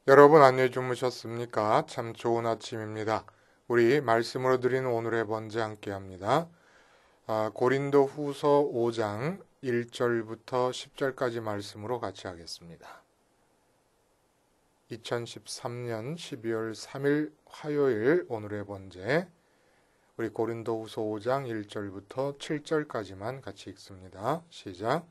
여러분 안녕히 주무셨습니까? 참 좋은 아침입니다. 우리 말씀으로 드리는 오늘의 번제 함께 합니다. 고린도 후서 5장 1절부터 10절까지 말씀으로 같이 하겠습니다. 2013년 12월 3일 화요일 오늘의 번제 우리 고린도 후서 5장 1절부터 7절까지만 같이 읽습니다. 시작.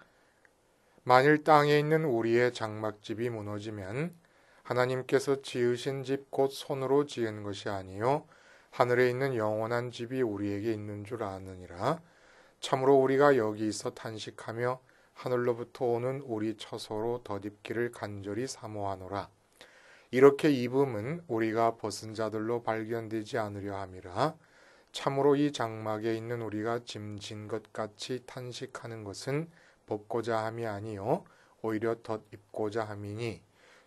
만일 땅에 있는 우리의 장막집이 무너지면 하나님께서 지으신 집 곧 손으로 지은 것이 아니요 하늘에 있는 영원한 집이 우리에게 있는 줄 아느니라. 참으로 우리가 여기서 탄식하며 하늘로부터 오는 우리 처소로 덧입기를 간절히 사모하노라. 이렇게 입음은 우리가 벗은 자들로 발견되지 않으려 함이라. 참으로 이 장막에 있는 우리가 짐진 것 같이 탄식하는 것은 벗고자 함이 아니요 오히려 덧입고자 함이니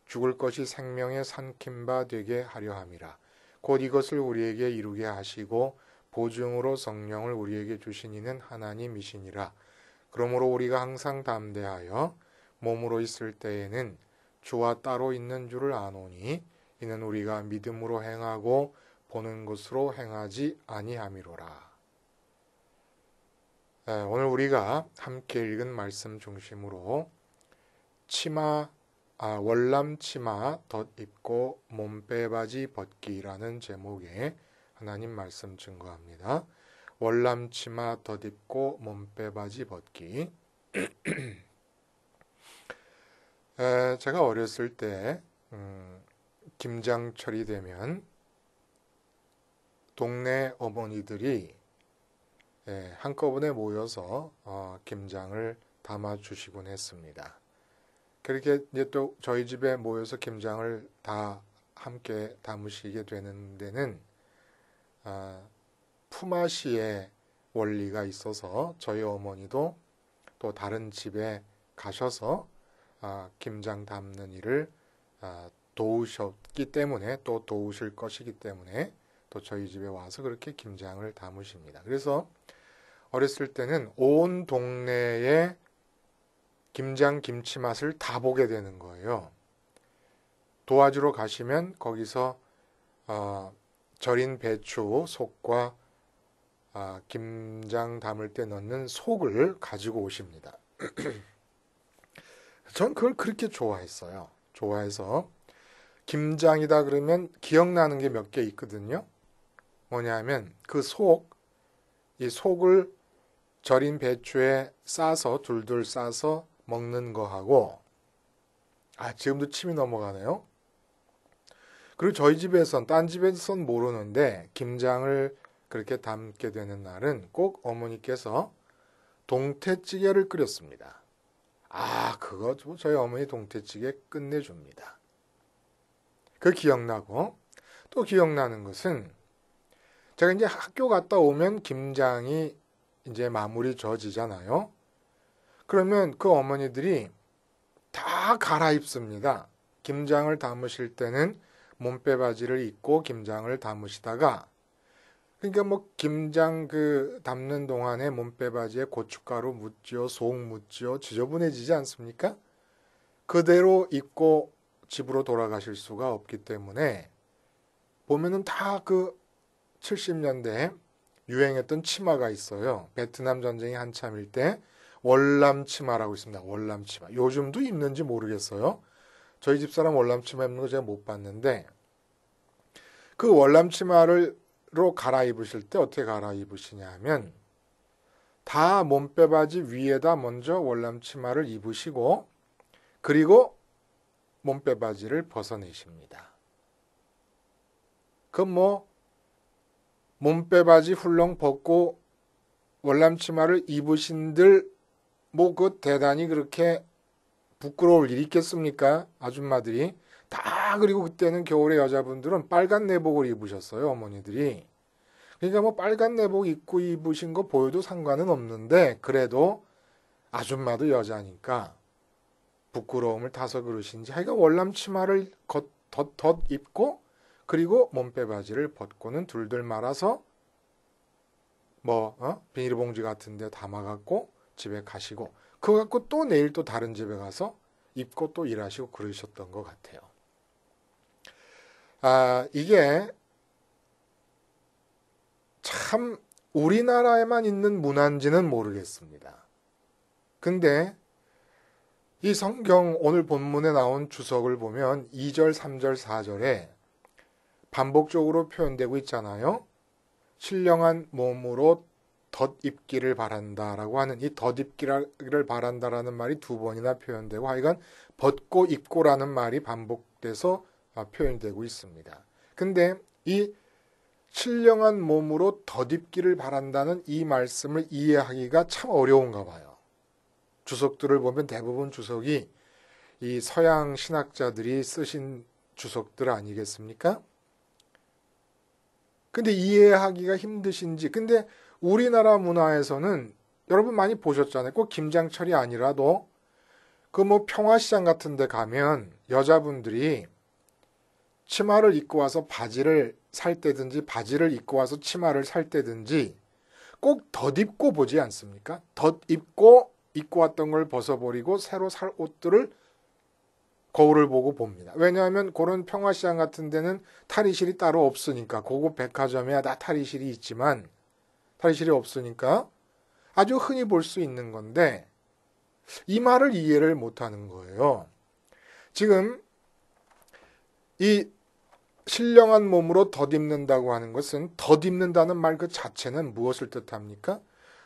죽을 것이 생명의 삼킴바 되게 하려 함이라. 곧 이것을 우리에게 이루게 하시고 보증으로 성령을 우리에게 주신 이는 하나님이시니라. 그러므로 우리가 항상 담대하여 몸으로 있을 때에는 주와 따로 있는 줄을 아노니 이는 우리가 믿음으로 행하고 보는 것으로 행하지 아니함이로라. 오늘 우리가 함께 읽은 말씀 중심으로 월남 치마 덧입고 몸빼바지 벗기라는 제목의 하나님 말씀 증거합니다. 월남 치마 덧입고 몸빼바지 벗기. 제가 어렸을 때 김장철이 되면 동네 어머니들이 한꺼번에 모여서 김장을 담아 주시곤 했습니다. 그렇게 이제 또 저희 집에 모여서 김장을 다 함께 담으시게 되는 데는 품앗이의 원리가 있어서 저희 어머니도 또 다른 집에 가셔서 김장 담는 일을 도우셨기 때문에 또 도우실 것이기 때문에 또 저희 집에 와서 그렇게 김장을 담으십니다. 그래서 어렸을 때는 온 동네에 김장 김치 맛을 다 보게 되는 거예요. 도와주러 가시면 거기서 절인 배추 속과 김장 담을 때 넣는 속을 가지고 오십니다. 전 그걸 그렇게 좋아했어요. 좋아해서 김장이다 그러면 기억나는 게 몇 개 있거든요. 뭐냐면 그 이 속을 절인 배추에 싸서 둘둘 싸서 먹는 거하고 지금도 침이 넘어가네요. 그리고 저희 집에선 딴 집에선 모르는데 김장을 그렇게 담게 되는 날은 꼭 어머니께서 동태찌개를 끓였습니다. 그거 저희 어머니 동태찌개 끝내줍니다. 그 기억나고 또 기억나는 것은 제가 이제 학교 갔다 오면 김장이 이제 마무리 져지잖아요. 그러면 그 어머니들이 다 갈아입습니다. 김장을 담으실 때는 몸빼바지를 입고 김장을 담으시다가 그러니까 뭐 김장 담는 동안에 몸빼바지에 고춧가루 묻지요, 속 묻지요, 지저분해지지 않습니까? 그대로 입고 집으로 돌아가실 수가 없기 때문에 보면은 다 70년대에 유행했던 치마가 있어요. 베트남 전쟁이 한참일 때 월남 치마라고 있습니다. 월남 치마. 요즘도 입는지 모르겠어요. 저희 집사람 월남 치마 입는 거 제가 못 봤는데 그 월남 치마로 갈아입으실 때 어떻게 갈아입으시냐 하면 다 몸빼바지 위에다 먼저 월남 치마를 입으시고 그리고 몸빼바지를 벗어내십니다. 그럼 몸빼바지 훌렁 벗고 월남 치마를 입으신들 대단히 그렇게 부끄러울 일이 있겠습니까? 아줌마들이 다 그리고 그때는 겨울에 여자분들은 빨간 내복을 입으셨어요. 어머니들이. 그러니까 빨간 내복 입고 입으신 거 보여도 상관은 없는데 그래도 아줌마도 여자니까 부끄러움을 타서 그러신지 하여간 월남 치마를 덧 입고 그리고 몸빼바지를 벗고는 둘둘 말아서 비닐봉지 같은 데 담아갖고 집에 가시고 그거 갖고 또 내일 또 다른 집에 가서 입고 또 일하시고 그러셨던 것 같아요. 이게 참 우리나라에만 있는 문화인지는 모르겠습니다. 근데 이 성경 오늘 본문에 나온 주석을 보면 2절, 3절, 4절에 반복적으로 표현되고 있잖아요. 신령한 몸으로 덧입기를 바란다라고 하는 이 덧입기를 바란다라는 말이 두 번이나 표현되고 하여간 벗고 입고라는 말이 반복돼서 표현되고 있습니다. 근데 이 신령한 몸으로 덧입기를 바란다는 이 말씀을 이해하기가 참 어려운가 봐요. 주석들을 보면 대부분 주석이 이 서양 신학자들이 쓰신 주석들 아니겠습니까? 근데 이해하기가 힘드신지, 근데 우리나라 문화에서는 여러분 많이 보셨잖아요. 꼭 김장철이 아니라도 그 뭐 평화시장 같은 데 가면 여자분들이 치마를 입고 와서 바지를 살 때든지 바지를 입고 와서 치마를 살 때든지 꼭 덧입고 보지 않습니까? 덧입고 입고 왔던 걸 벗어버리고 새로 살 옷들을 거울을 보고 봅니다. 왜냐하면 그런 평화시장 같은 데는 탈의실이 따로 없으니까, 고급 백화점에 다 탈의실이 있지만 탈의실이 없으니까 아주 흔히 볼 수 있는 건데 이 말을 이해를 못하는 거예요. 지금 이 신령한 몸으로 덧입는다고 하는 것은, 덧입는다는 말 그 자체는 무엇을 뜻합니까?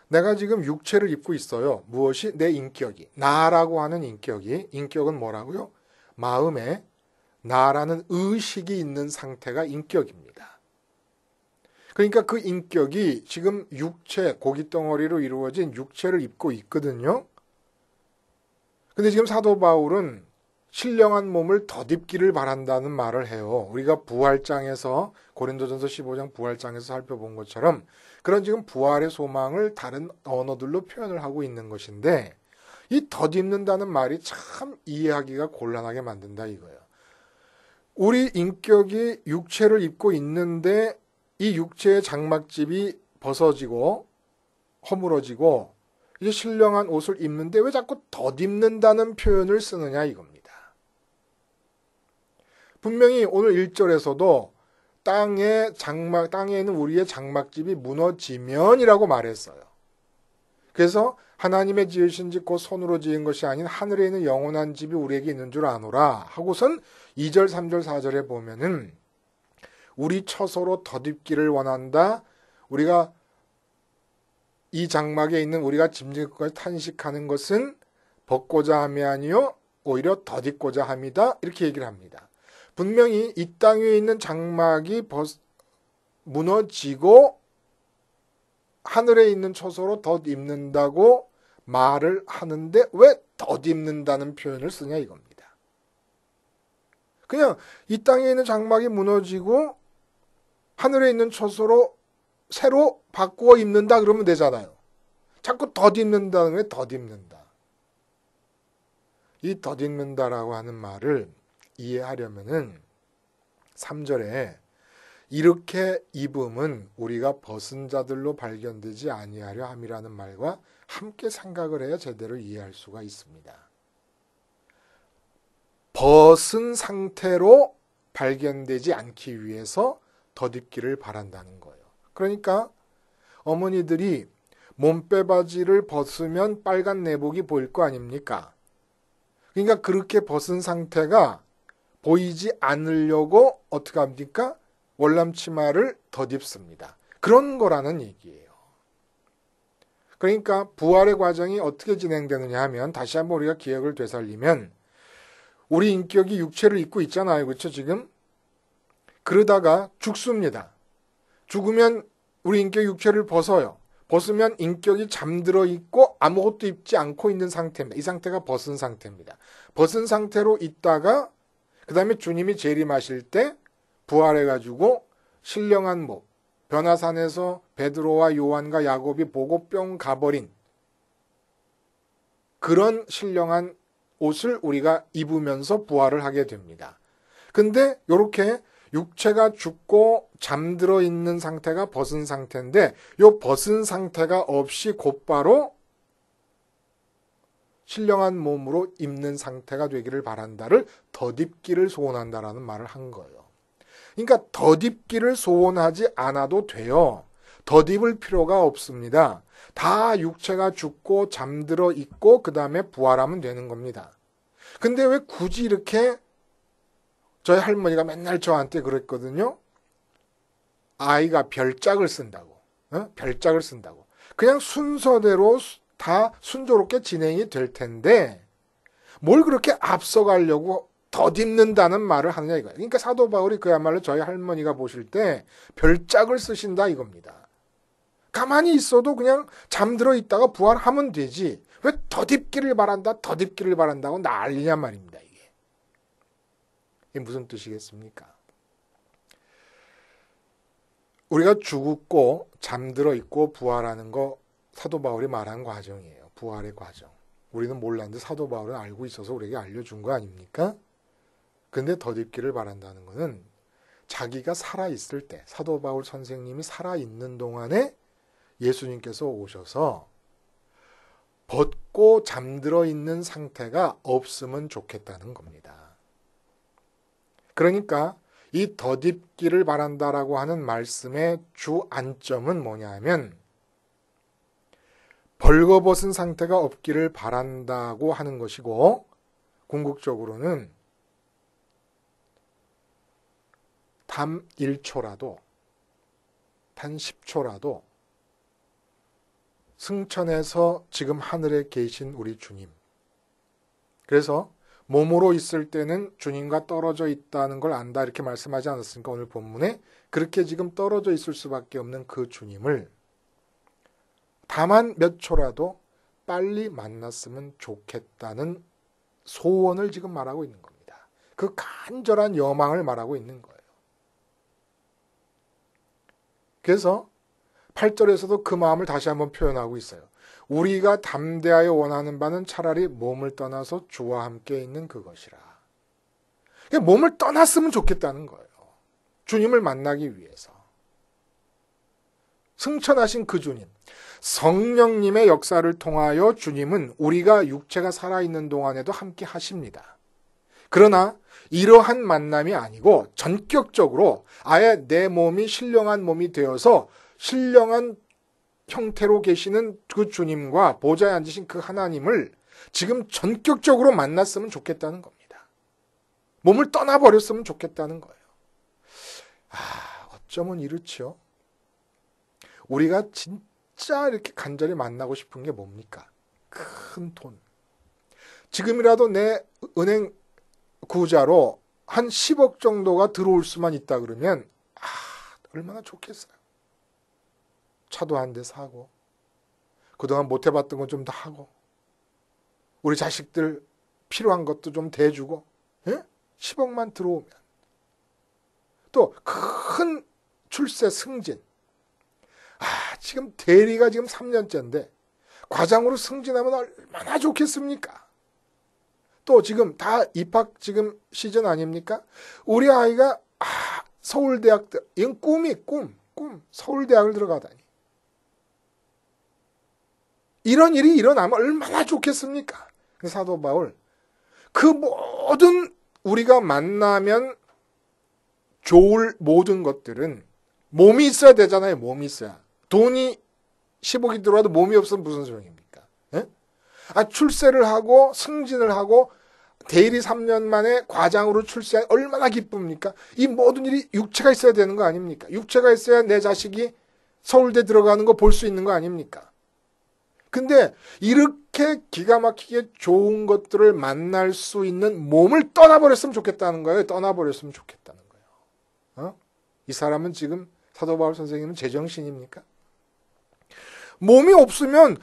내가 지금 육체를 입고 있어요. 무엇이? 내 인격이. 나라고 하는 인격은 뭐라고요? 마음에 나라는 의식이 있는 상태가 인격입니다. 그러니까 그 인격이 지금 육체, 고깃덩어리로 이루어진 육체를 입고 있거든요. 근데 지금 사도 바울은 신령한 몸을 덧입기를 바란다는 말을 해요. 우리가 부활장에서, 고린도전서 15장 부활장에서 살펴본 것처럼 그런 지금 부활의 소망을 다른 언어들로 표현을 하고 있는 것인데, 이 덧입는다는 말이 참 이해하기가 곤란하게 만든다 이거예요. 우리 인격이 육체를 입고 있는데 이 육체의 장막집이 벗어지고 허물어지고 이제 신령한 옷을 입는데 왜 자꾸 덧입는다는 표현을 쓰느냐 이겁니다. 분명히 오늘 1절에서도 땅에 있는 우리의 장막집이 무너지면이라고 말했어요. 그래서 하나님의 지으신 집 곧 손으로 지은 것이 아닌 하늘에 있는 영원한 집이 우리에게 있는 줄 아노라 하고선 2절, 3절, 4절에 보면은 우리 처소로 덧입기를 원한다. 우리가 이 장막에 있는 우리가 짐진 것까지 탄식하는 것은 벗고자 함이 아니요 오히려 덧입고자 함이다. 이렇게 얘기를 합니다. 분명히 이 땅 위에 있는 장막이 무너지고 하늘에 있는 처소로 덧입는다고 말을 하는데 왜 덧입는다는 표현을 쓰냐 이겁니다. 그냥 이 땅에 있는 장막이 무너지고 하늘에 있는 처소로 새로 바꾸어 입는다 그러면 되잖아요. 자꾸 덧입는다는 게 덧입는다. 이 덧입는다라고 하는 말을 이해하려면은 3절에 이렇게 입음은 우리가 벗은 자들로 발견되지 아니하려 함이라는 말과 함께 생각을 해야 제대로 이해할 수가 있습니다. 벗은 상태로 발견되지 않기 위해서 덧입기를 바란다는 거예요. 그러니까 어머니들이 몸빼바지를 벗으면 빨간 내복이 보일 거 아닙니까? 그러니까 그렇게 벗은 상태가 보이지 않으려고 어떻게 합니까? 월남 치마를 덧입습니다. 그런 거라는 얘기예요. 그러니까 부활의 과정이 어떻게 진행되느냐 하면 다시 한번 우리가 기억을 되살리면 우리 인격이 육체를 입고 있잖아요. 그렇죠? 지금? 그러다가 죽습니다. 죽으면 우리 인격이 육체를 벗어요. 벗으면 인격이 잠들어 있고 아무것도 입지 않고 있는 상태입니다. 이 상태가 벗은 상태입니다. 벗은 상태로 있다가 그 다음에 주님이 재림하실 때 부활해가지고 신령한 몸, 변화산에서 베드로와 요한과 야곱이 보고 뿅 가버린 그런 신령한 옷을 우리가 입으면서 부활을 하게 됩니다. 근데 이렇게 육체가 죽고 잠들어 있는 상태가 벗은 상태인데 이 벗은 상태가 없이 곧바로 신령한 몸으로 입는 상태가 되기를 바란다를 덧입기를 소원한다라는 말을 한 거예요. 그러니까 덧입기를 소원하지 않아도 돼요. 덧입을 필요가 없습니다. 다 육체가 죽고 잠들어 있고 그 다음에 부활하면 되는 겁니다. 근데 왜 굳이 이렇게 저희 할머니가 맨날 저한테 그랬거든요. 아이가 별짝을 쓴다고. 별짝을 쓴다고. 그냥 순서대로 다 순조롭게 진행이 될 텐데 뭘 그렇게 앞서가려고 덧입는다는 말을 하느냐 이거예요. 그러니까 사도 바울이 그야말로 저희 할머니가 보실 때 별짝을 쓰신다 이겁니다. 가만히 있어도 그냥 잠들어 있다가 부활하면 되지. 왜 덧입기를 바란다, 덧입기를 바란다고 난리냐 말입니다. 이게 무슨 뜻이겠습니까? 우리가 죽고 잠들어 있고 부활하는 거 사도 바울이 말한 과정이에요. 부활의 과정. 우리는 몰랐는데 사도 바울은 알고 있어서 우리에게 알려준 거 아닙니까? 근데 덧입기를 바란다는 거는 자기가 살아있을 때, 사도 바울 선생님이 살아있는 동안에 예수님께서 오셔서 벗고 잠들어 있는 상태가 없으면 좋겠다는 겁니다. 그러니까 이 덧입기를 바란다라고 하는 말씀의 주 안점은 뭐냐 하면 벌거벗은 상태가 없기를 바란다고 하는 것이고 궁극적으로는 단 1초라도 단 10초라도 승천해서 지금 하늘에 계신 우리 주님. 그래서 몸으로 있을 때는 주님과 떨어져 있다는 걸 안다 이렇게 말씀하지 않았습니까? 오늘 본문에 그렇게 지금 떨어져 있을 수밖에 없는 그 주님을 다만 몇 초라도 빨리 만났으면 좋겠다는 소원을 지금 말하고 있는 겁니다. 그 간절한 여망을 말하고 있는 거예요. 그래서 8절에서도 그 마음을 다시 한번 표현하고 있어요. 우리가 담대하여 원하는 바는 차라리 몸을 떠나서 주와 함께 있는 그것이라. 몸을 떠났으면 좋겠다는 거예요. 주님을 만나기 위해서. 승천하신 그 주님, 성령님의 역사를 통하여 주님은 우리가 육체가 살아있는 동안에도 함께 하십니다. 그러나 이러한 만남이 아니고 전격적으로 아예 내 몸이 신령한 몸이 되어서 신령한 형태로 계시는 그 주님과 보좌에 앉으신 그 하나님을 지금 전격적으로 만났으면 좋겠다는 겁니다. 몸을 떠나버렸으면 좋겠다는 거예요. 어쩌면 이렇죠. 우리가 진짜 이렇게 간절히 만나고 싶은 게 뭡니까? 큰 돈. 지금이라도 내 은행 구자로 한 10억 정도가 들어올 수만 있다 그러면 얼마나 좋겠어요. 차도 한 대 사고 그동안 못 해봤던 건 좀 더 하고 우리 자식들 필요한 것도 좀 대주고 10억만 들어오면 또 큰 출세 승진 지금 대리가 지금 3년째인데 과장으로 승진하면 얼마나 좋겠습니까? 또 지금 다 입학 지금 시즌 아닙니까? 우리 아이가 서울대학 이건 꿈이 꿈 서울대학을 들어가다니 이런 일이 일어나면 얼마나 좋겠습니까? 사도 바울 그 모든 우리가 만나면 좋을 모든 것들은 몸이 있어야 되잖아요. 몸이 있어야. 돈이 10억이 들어와도 몸이 없으면 무슨 소용입니까? 출세를 하고 승진을 하고 대리 3년 만에 과장으로 출세한 얼마나 기쁩니까? 이 모든 일이 육체가 있어야 되는 거 아닙니까? 육체가 있어야 내 자식이 서울대 들어가는 거 볼 수 있는 거 아닙니까? 근데 이렇게 기가 막히게 좋은 것들을 만날 수 있는 몸을 떠나버렸으면 좋겠다는 거예요. 떠나버렸으면 좋겠다는 거예요. 이 사람은 지금 사도 바울 선생님은 제정신입니까? 몸이 없으면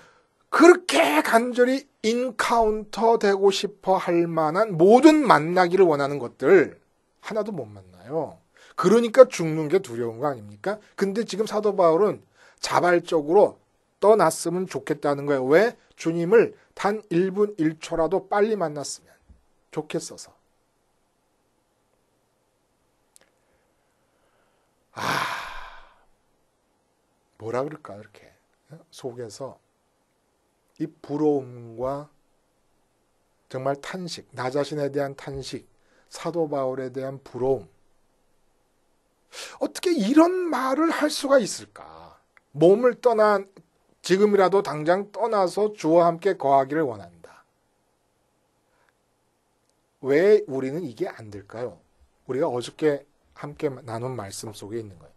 그렇게 간절히 인카운터 되고 싶어 할 만한 모든 만나기를 원하는 것들 하나도 못 만나요. 그러니까 죽는 게 두려운 거 아닙니까? 근데 지금 사도 바울은 자발적으로 떠났으면 좋겠다는 거예요. 왜? 주님을 단 1분 1초라도 빨리 만났으면 좋겠어서. 뭐라 그럴까 이렇게 속에서 이 부러움과 정말 탄식, 나 자신에 대한 탄식, 사도 바울에 대한 부러움, 어떻게 이런 말을 할 수가 있을까? 몸을 떠난 지금이라도 당장 떠나서 주와 함께 거하기를 원한다. 왜 우리는 이게 안 될까요? 우리가 어저께 함께 나눈 말씀 속에 있는 거예요.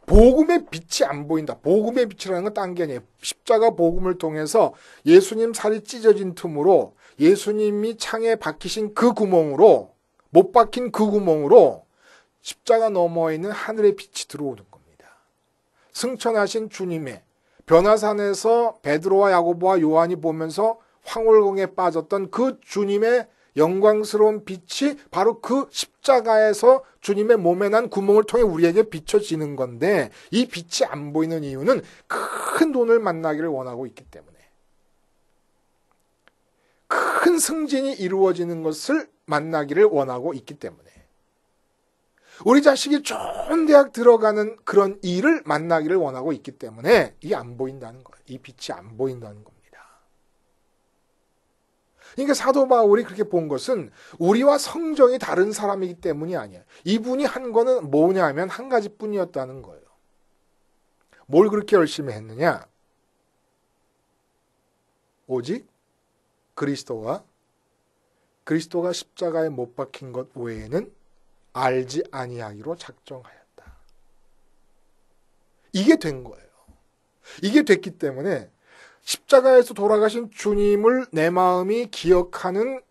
복음의 빛이 안 보인다. 복음의 빛이라는 건 딴 게 아니에요. 십자가 복음을 통해서 예수님 살이 찢어진 틈으로 예수님이 창에 박히신 그 구멍으로, 못 박힌 그 구멍으로 십자가 너머에 있는 하늘의 빛이 들어오는 겁니다. 승천하신 주님의 변화산에서 베드로와 야고보와 요한이 보면서 황홀공에 빠졌던 그 주님의 영광스러운 빛이 바로 그 십자가에서 주님의 몸에 난 구멍을 통해 우리에게 비춰지는 건데, 이 빛이 안 보이는 이유는 큰 돈을 만나기를 원하고 있기 때문에, 큰 승진이 이루어지는 것을 만나기를 원하고 있기 때문에, 우리 자식이 좋은 대학 들어가는 그런 일을 만나기를 원하고 있기 때문에 이게 안 보인다는 거예요. 이 빛이 안 보인다는 겁니다. 그러니까 사도 바울이 그렇게 본 것은 우리와 성정이 다른 사람이기 때문이 아니에요. 이분이 한 거는 뭐냐면 한 가지뿐이었다는 거예요. 뭘 그렇게 열심히 했느냐? 오직 그리스도가 십자가에 못 박힌 것 외에는 알지 아니하기로 작정하였다. 이게 된 거예요. 이게 됐기 때문에 십자가에서 돌아가신 주님을 내 마음이 기억하는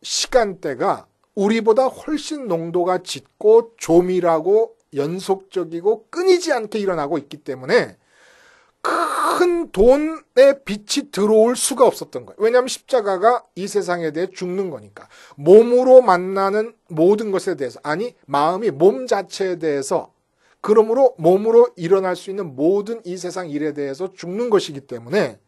시간대가 우리보다 훨씬 농도가 짙고 조밀하고 연속적이고 끊이지 않게 일어나고 있기 때문에 큰 돈의 빛이 들어올 수가 없었던 거예요. 왜냐하면 십자가가 이 세상에 대해 죽는 거니까. 몸으로 만나는 모든 것에 대해서, 아니 마음이 몸 자체에 대해서, 그러므로 몸으로 일어날 수 있는 모든 이 세상 일에 대해서 죽는 것이기 때문에,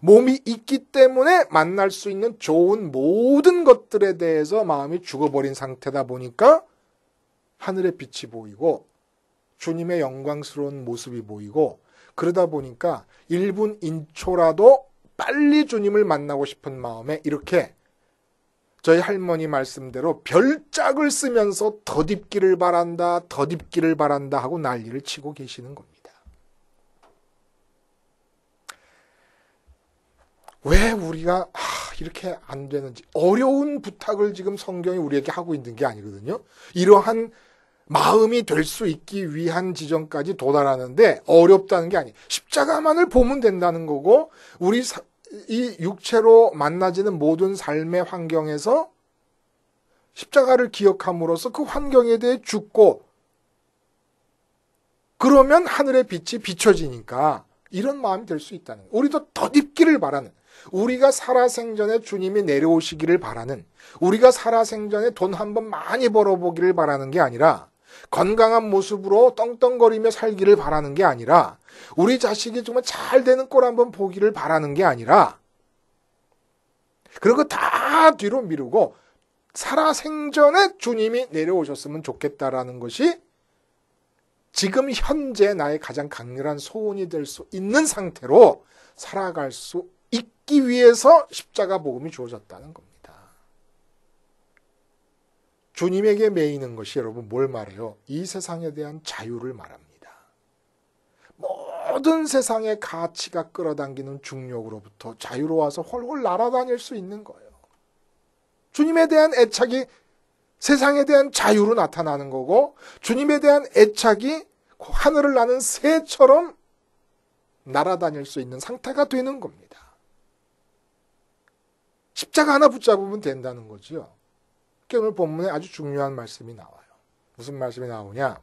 몸이 있기 때문에 만날 수 있는 좋은 모든 것들에 대해서 마음이 죽어버린 상태다 보니까 하늘의 빛이 보이고 주님의 영광스러운 모습이 보이고, 그러다 보니까 1분 1초라도 빨리 주님을 만나고 싶은 마음에 이렇게 저희 할머니 말씀대로 별짝을 쓰면서 덧입기를 바란다, 덧입기를 바란다 하고 난리를 치고 계시는 겁니다. 왜 우리가 이렇게 안 되는지, 어려운 부탁을 지금 성경이 우리에게 하고 있는 게 아니거든요. 이러한 마음이 될 수 있기 위한 지점까지 도달하는데 어렵다는 게 아니에요. 십자가만을 보면 된다는 거고, 우리 이 육체로 만나지는 모든 삶의 환경에서 십자가를 기억함으로써 그 환경에 대해 죽고, 그러면 하늘의 빛이 비춰지니까 이런 마음이 될 수 있다는 거예요. 우리도 덧입기를 바라는, 우리가 살아생전에 주님이 내려오시기를 바라는, 우리가 살아생전에 돈 한번 많이 벌어보기를 바라는 게 아니라, 건강한 모습으로 떵떵거리며 살기를 바라는 게 아니라, 우리 자식이 정말 잘 되는 꼴 한번 보기를 바라는 게 아니라, 그런 거 다 뒤로 미루고 살아생전에 주님이 내려오셨으면 좋겠다라는 것이 지금 현재 나의 가장 강렬한 소원이 될 수 있는 상태로 살아갈 수 있기 위해서 십자가 복음이 주어졌다는 겁니다. 주님에게 매이는 것이, 여러분 뭘 말해요? 이 세상에 대한 자유를 말합니다. 모든 세상의 가치가 끌어당기는 중력으로부터 자유로워서 홀홀 날아다닐 수 있는 거예요. 주님에 대한 애착이 세상에 대한 자유로 나타나는 거고, 주님에 대한 애착이 하늘을 나는 새처럼 날아다닐 수 있는 상태가 되는 겁니다. 십자가 하나 붙잡으면 된다는 거죠. 오늘 본문에 아주 중요한 말씀이 나와요. 무슨 말씀이 나오냐?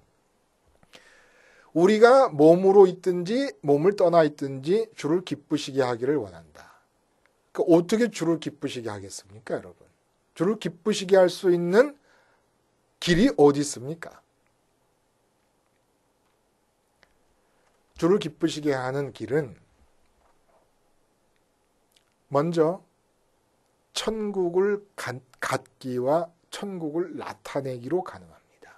우리가 몸으로 있든지 몸을 떠나 있든지 주를 기쁘시게 하기를 원한다. 그러니까 어떻게 주를 기쁘시게 하겠습니까, 여러분? 주를 기쁘시게 할 수 있는 길이 어디 있습니까? 주를 기쁘시게 하는 길은 먼저 천국을 갖기와 천국을 나타내기로 가능합니다.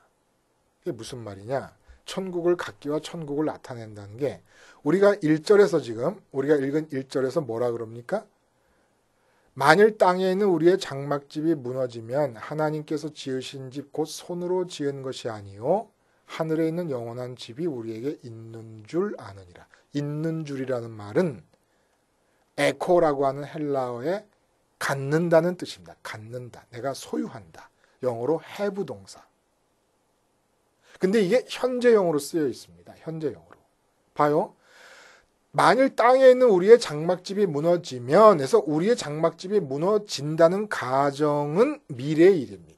이게 무슨 말이냐? 천국을 갖기와 천국을 나타낸다는 게, 우리가 1절에서 지금 우리가 읽은 1절에서 뭐라 그럽니까? 만일 땅에 있는 우리의 장막집이 무너지면 하나님께서 지으신 집 곧 손으로 지은 것이 아니요 하늘에 있는 영원한 집이 우리에게 있는 줄 아느니라. 있는 줄이라는 말은 에코라고 하는 헬라어의 갖는다는 뜻입니다. 갖는다. 내가 소유한다. 영어로 have 동사. 근데 이게 현재형으로 쓰여 있습니다. 현재형으로. 봐요. 만일 땅에 있는 우리의 장막집이 무너지면 해서 우리의 장막집이 무너진다는 가정은 미래의 일입니다.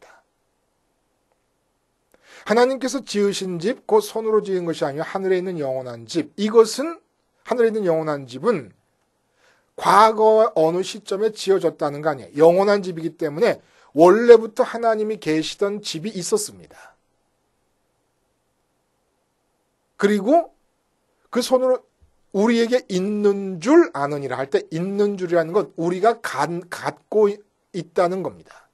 하나님께서 지으신 집, 곧 손으로 지은 것이 아니라 하늘에 있는 영원한 집. 이것은 하늘에 있는 영원한 집은 과거 어느 시점에 지어졌다는 거 아니에요. 영원한 집이기 때문에 원래부터 하나님이 계시던 집이 있었습니다. 그리고 그 손으로 우리에게 있는 줄 아느니라 할 때 있는 줄이라는 건 우리가 갖고 있다는 겁니다.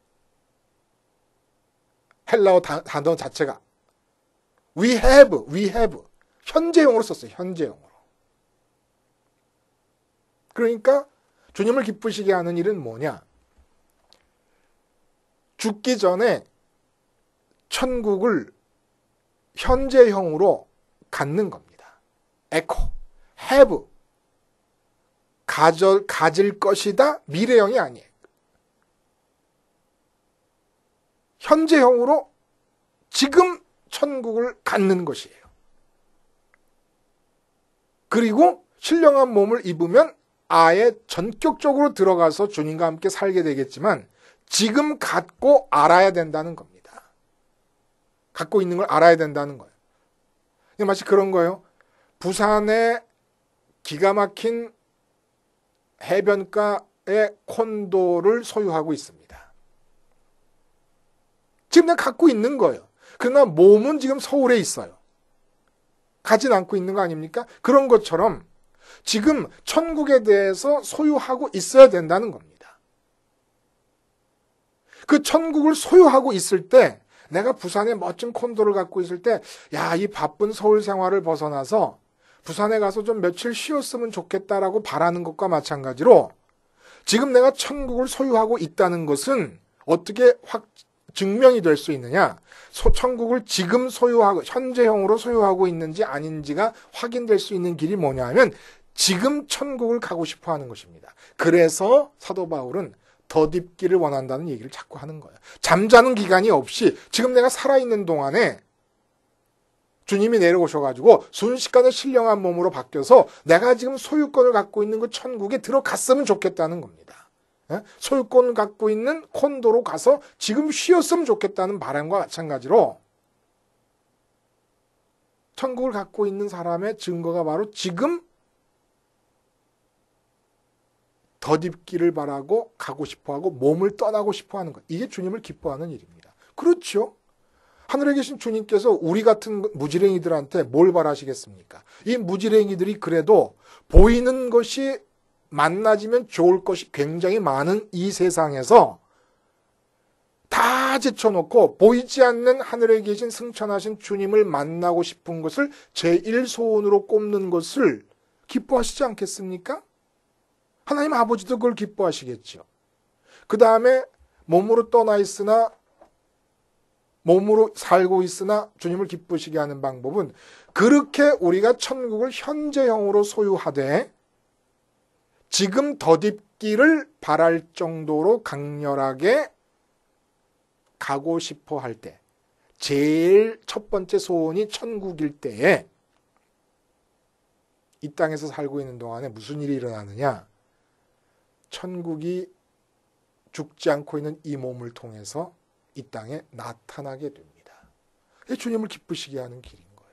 헬라어 단어 자체가 we have 현재형으로 썼어요. 현재형으로. 그러니까 주님을 기쁘시게 하는 일은 뭐냐? 죽기 전에 천국을 현재형으로 갖는 겁니다. 에코, have, 가질 것이다, 미래형이 아니에요. 현재형으로 지금 천국을 갖는 것이에요. 그리고 신령한 몸을 입으면 아예 전격적으로 들어가서 주님과 함께 살게 되겠지만 지금 갖고 알아야 된다는 겁니다. 갖고 있는 걸 알아야 된다는 거예요. 마치 그런 거예요. 부산에 기가 막힌 해변가의 콘도를 소유하고 있습니다. 지금 내가 갖고 있는 거예요. 그러나 몸은 지금 서울에 있어요. 가진 않고 있는 거 아닙니까? 그런 것처럼 지금 천국에 대해서 소유하고 있어야 된다는 겁니다. 그 천국을 소유하고 있을 때 내가 부산에 멋진 콘도를 갖고 있을 때 야, 이 바쁜 서울 생활을 벗어나서 부산에 가서 좀 며칠 쉬었으면 좋겠다라고 바라는 것과 마찬가지로 지금 내가 천국을 소유하고 있다는 것은 어떻게 증명이 될 수 있느냐? 천국을 지금 소유하고 현재형으로 소유하고 있는지 아닌지가 확인될 수 있는 길이 뭐냐 하면 지금 천국을 가고 싶어 하는 것입니다. 그래서 사도 바울은 덧입기를 원한다는 얘기를 자꾸 하는 거예요. 잠자는 기간이 없이 지금 내가 살아있는 동안에 주님이 내려오셔가지고 순식간에 신령한 몸으로 바뀌어서 내가 지금 소유권을 갖고 있는 그 천국에 들어갔으면 좋겠다는 겁니다. 소유권을 갖고 있는 콘도로 가서 지금 쉬었으면 좋겠다는 바람과 마찬가지로 천국을 갖고 있는 사람의 증거가 바로 지금 덧입기를 바라고 가고 싶어하고 몸을 떠나고 싶어하는 것. 이게 주님을 기뻐하는 일입니다. 그렇죠? 하늘에 계신 주님께서 우리 같은 무지랭이들한테 뭘 바라시겠습니까? 이 무지랭이들이 그래도 보이는 것이 만나지면 좋을 것이 굉장히 많은 이 세상에서 다 제쳐놓고 보이지 않는 하늘에 계신 승천하신 주님을 만나고 싶은 것을 제1소원으로 꼽는 것을 기뻐하시지 않겠습니까? 하나님 아버지도 그걸 기뻐하시겠죠. 그 다음에 몸으로 떠나 있으나 몸으로 살고 있으나 주님을 기쁘시게 하는 방법은 그렇게 우리가 천국을 현재형으로 소유하되 지금 덧입기를 바랄 정도로 강렬하게 가고 싶어 할 때, 제일 첫 번째 소원이 천국일 때에 이 땅에서 살고 있는 동안에 무슨 일이 일어나느냐? 천국이 죽지 않고 있는 이 몸을 통해서 이 땅에 나타나게 됩니다. 이게 주님을 기쁘시게 하는 길인 거예요.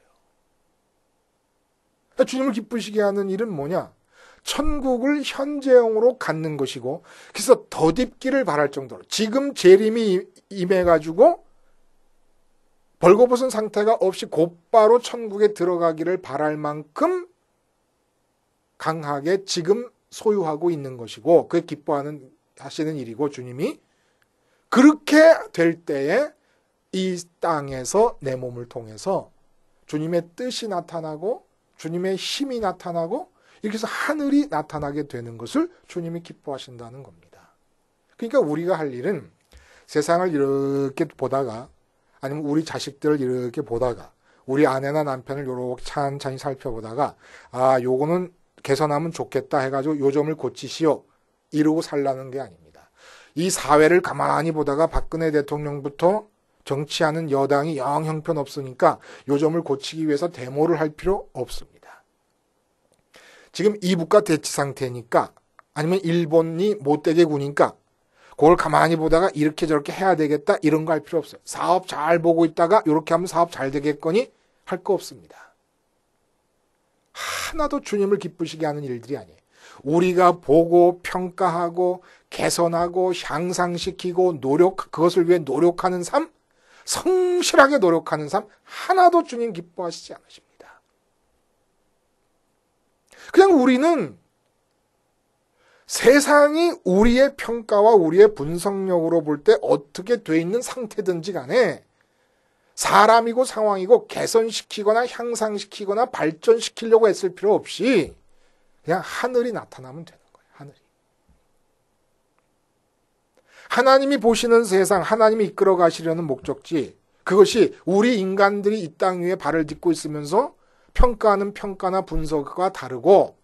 주님을 기쁘시게 하는 일은 뭐냐? 천국을 현재형으로 갖는 것이고, 그래서 덧입기를 바랄 정도로 지금 재림이 임해가지고 벌거벗은 상태가 없이 곧바로 천국에 들어가기를 바랄 만큼 강하게 지금 소유하고 있는 것이고, 그게 기뻐하는 하시는 일이고, 주님이 그렇게 될 때에 이 땅에서 내 몸을 통해서 주님의 뜻이 나타나고 주님의 힘이 나타나고 이렇게 해서 하늘이 나타나게 되는 것을 주님이 기뻐하신다는 겁니다. 그러니까 우리가 할 일은 세상을 이렇게 보다가 아니면 우리 자식들을 이렇게 보다가 우리 아내나 남편을 요렇게 찬찬히 살펴보다가 아, 요거는 개선하면 좋겠다 해가지고 요 점을 고치시오. 이러고 살라는 게 아닙니다. 이 사회를 가만히 보다가 박근혜 대통령부터 정치하는 여당이 영 형편없으니까 요 점을 고치기 위해서 데모를 할 필요 없습니다. 지금 이북과 대치 상태니까 아니면 일본이 못되게 구니까 그걸 가만히 보다가 이렇게 저렇게 해야 되겠다 이런 거 할 필요 없어요. 사업 잘 보고 있다가 이렇게 하면 사업 잘 되겠거니 할 거 없습니다. 하나도 주님을 기쁘시게 하는 일들이 아니에요. 우리가 보고 평가하고 개선하고 향상시키고 그것을 위해 노력하는 삶, 성실하게 노력하는 삶 하나도 주님 기뻐하시지 않으십니다. 그냥 우리는 세상이 우리의 평가와 우리의 분석력으로 볼 때 어떻게 돼 있는 상태든지 간에 사람이고 상황이고 개선시키거나 향상시키거나 발전시키려고 했을 필요 없이 그냥 하늘이 나타나면 되는 거예요. 하늘이. 하나님이 보시는 세상, 하나님이 이끌어 가시려는 목적지, 그것이 우리 인간들이 이 땅 위에 발을 딛고 있으면서 평가하는 평가나 분석과 다르고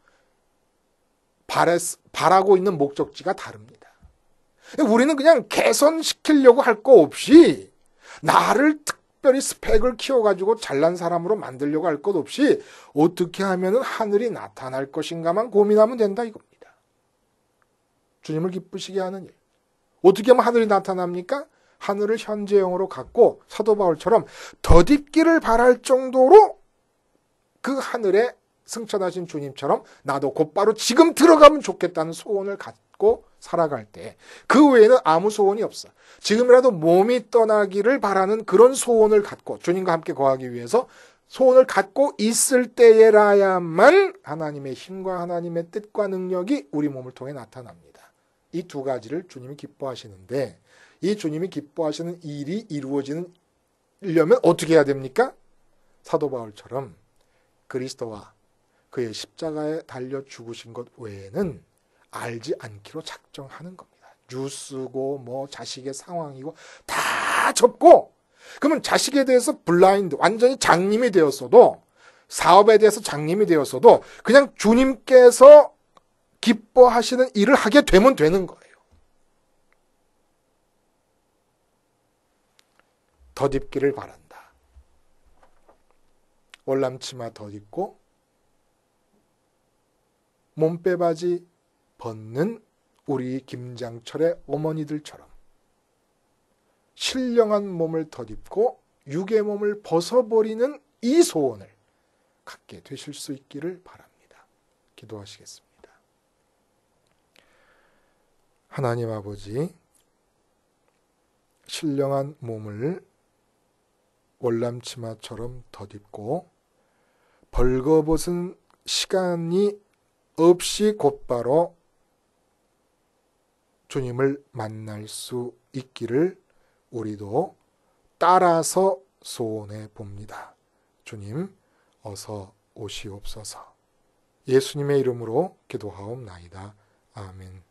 바라고 있는 목적지가 다릅니다. 우리는 그냥 개선시키려고 할 거 없이 나를 특별히 스펙을 키워가지고 잘난 사람으로 만들려고 할 것 없이 어떻게 하면 하늘이 나타날 것인가만 고민하면 된다 이겁니다. 주님을 기쁘시게 하는 일. 어떻게 하면 하늘이 나타납니까? 하늘을 현재형으로 갖고 사도 바울처럼 덧입기를 바랄 정도로 그 하늘에 승천하신 주님처럼 나도 곧바로 지금 들어가면 좋겠다는 소원을 갖고 살아갈 때 그 외에는 아무 소원이 없어. 지금이라도 몸이 떠나기를 바라는 그런 소원을 갖고 주님과 함께 거하기 위해서 소원을 갖고 있을 때에라야만 하나님의 힘과 하나님의 뜻과 능력이 우리 몸을 통해 나타납니다. 이 두 가지를 주님이 기뻐하시는데 이 주님이 기뻐하시는 일이 이루어지려면 어떻게 해야 됩니까? 사도 바울처럼 그리스도와 그의 십자가에 달려 죽으신 것 외에는 알지 않기로 작정하는 겁니다. 뉴스고 뭐 자식의 상황이고 다 접고 그러면 자식에 대해서 블라인드 완전히 장님이 되었어도 사업에 대해서 장님이 되었어도 그냥 주님께서 기뻐하시는 일을 하게 되면 되는 거예요. 덧입기를 바란다. 월남치마 덧입고 몸빼바지 벗는 우리 김장철의 어머니들처럼 신령한 몸을 덧입고 육의 몸을 벗어버리는 이 소원을 갖게 되실 수 있기를 바랍니다. 기도하시겠습니다. 하나님 아버지, 신령한 몸을 월남치마처럼 덧입고 벌거벗은 시간이 없이 곧바로 주님을 만날 수 있기를 우리도 따라서 소원해 봅니다. 주님, 어서 오시옵소서. 예수님의 이름으로 기도하옵나이다. 아멘.